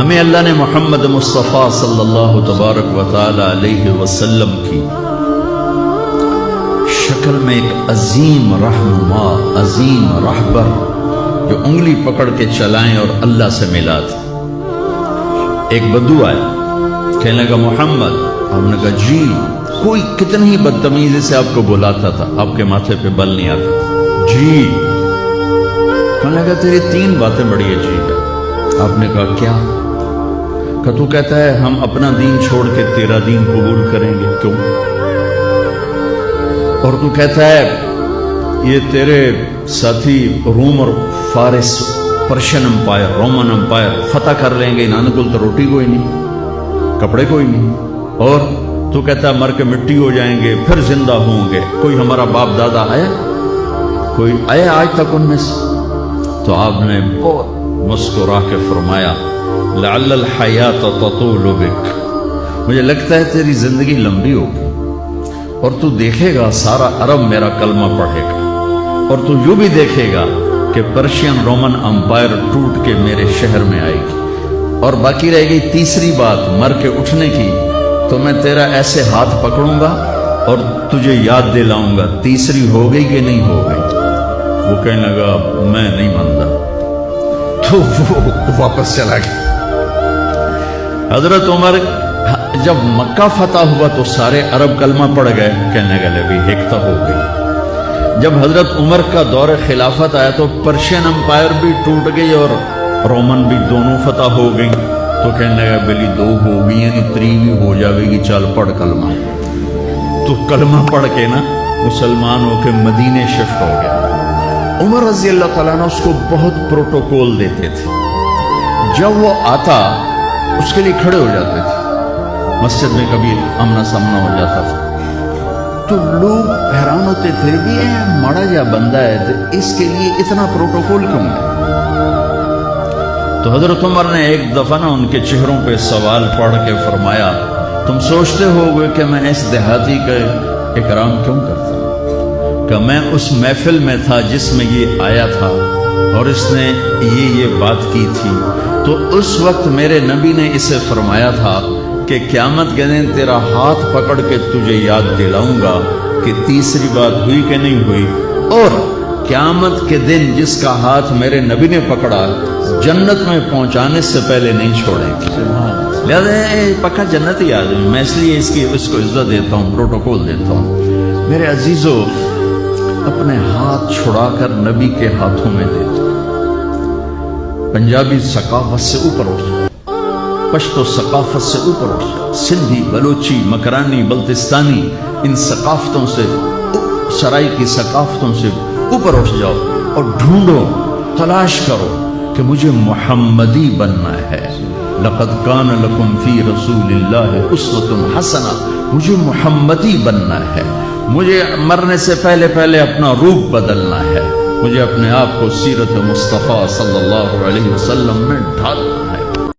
ہمیں اللہ نے محمد مصطفیٰ صلی اللہ تبارک و تعالی علیہ وسلم کی شکل میں ایک عظیم رہنما، عظیم رہبر جو انگلی پکڑ کے چلائیں اور اللہ سے ملا تھا۔ ایک بدو آیا، کہنے لگا محمد، ہم نے کہا جی، کوئی کتنی ہی بدتمیزی سے آپ کو بلاتا تھا، آپ کے ماتھے پہ بل نہیں آتا تھا، جی۔ کہنے لگا تیری 3 باتیں بڑی عجیب ہے۔ آپ نے کہا کیا؟ کہ تو کہتا ہے ہم اپنا دین چھوڑ کے تیرا دین قبول کریں گے، کیوں؟ اور تو کہتا ہے یہ تیرے ساتھی روم اور فارس، پرشین امپائر، رومن امپائر فتح کر لیں گے، انہوں کو تو روٹی کوئی نہیں، کپڑے کوئی نہیں، اور تو کہتا ہے مر کے مٹی ہو جائیں گے پھر زندہ ہوں گے، کوئی ہمارا باپ دادا آیا؟ کوئی آیا آج تک ان میں سے؟ تو آپ نے بہت مسکرا کے فرمایا لعل الحیات تطول بک، مجھے لگتا ہے تیری زندگی لمبی ہوگی اور تو دیکھے گا سارا عرب میرا کلمہ پڑھے گا، اور تو یوں بھی دیکھے گا کہ پرشین رومن امپائر ٹوٹ کے میرے شہر میں آئے گی، اور باقی رہے گی تیسری بات مر کے اٹھنے کی، تو میں تیرا ایسے ہاتھ پکڑوں گا اور تجھے یاد دلاؤں گا، تیسری ہو گئی کہ نہیں ہو گئی؟ وہ کہنے لگا میں نہیں مانتا، تو وہ واپس چلا گیا۔ حضرت عمر جب مکہ فتح ہوا تو سارے عرب کلمہ پڑھ گئے، کہنے لگے بھی ایکتا ہو گئی۔ جب حضرت عمر کا دور خلافت آیا تو پرشین امپائر بھی ٹوٹ گئی اور رومن بھی، دونوں فتح ہو گئی، تو کہنے لگا بلی 2 ہو گئی یعنی 3 ہو جاوے گی، چل پڑھ کلمہ۔ تو کلمہ پڑھ کے نا مسلمان ہو کے مدینے شفٹ ہو گیا۔ عمر رضی اللہ تعالیٰ نے اس کو بہت پروٹوکول دیتے تھے، جب وہ آتا اس کے لیے کھڑے ہو جاتے تھے، مسجد میں کبھی آمنا سامنا ہو جاتا تھا تو لوگ حیران ہوتے تھے بھی مڑا جا بندہ ہے تو اس کے لیے اتنا پروٹوکول کیوں ہے؟ تو حضرت عمر نے ایک دفعہ نا ان کے چہروں پہ سوال پڑھ کے فرمایا تم سوچتے ہو گے کہ میں اس دیہاتی کا اکرام کیوں کرتا ہوں؟ کہ میں اس محفل میں تھا جس میں یہ آیا تھا اور اس نے یہ بات کی تھی، تو اس وقت میرے نبی نے اسے فرمایا تھا کہ قیامت کے دن تیرا ہاتھ پکڑ کے تجھے یاد دلاؤں گا کہ تیسری بات ہوئی کہ نہیں ہوئی، اور قیامت کے دن جس کا ہاتھ میرے نبی نے پکڑا جنت میں پہنچانے سے پہلے نہیں چھوڑیں گے۔ لہذا پکا جنت ہی آدمی، میں اس لیے اس کو عزت دیتا ہوں، پروٹوکول دیتا ہوں۔ میرے عزیزو، اپنے ہاتھ چھڑا کر نبی کے ہاتھوں میں دے دو۔ پنجابی ثقافت سے اوپر اٹھ جاؤ، پشتو ثقافت سے اوپر اٹھ جاؤ، سندھی، بلوچی، مکرانی، بلتستانی، ان ثقافتوں سے، سرائی کی ثقافتوں سے اوپر اٹھ جاؤ اور ڈھونڈو، تلاش کرو کہ مجھے محمدی بننا ہے۔ لقد کان لکم فی رسول اللہ اسوۃ حسنہ، مجھے محمدی بننا ہے، مجھے مرنے سے پہلے اپنا روپ بدلنا ہے، مجھے اپنے آپ کو سیرت مصطفیٰ صلی اللہ علیہ وسلم میں ڈھالنا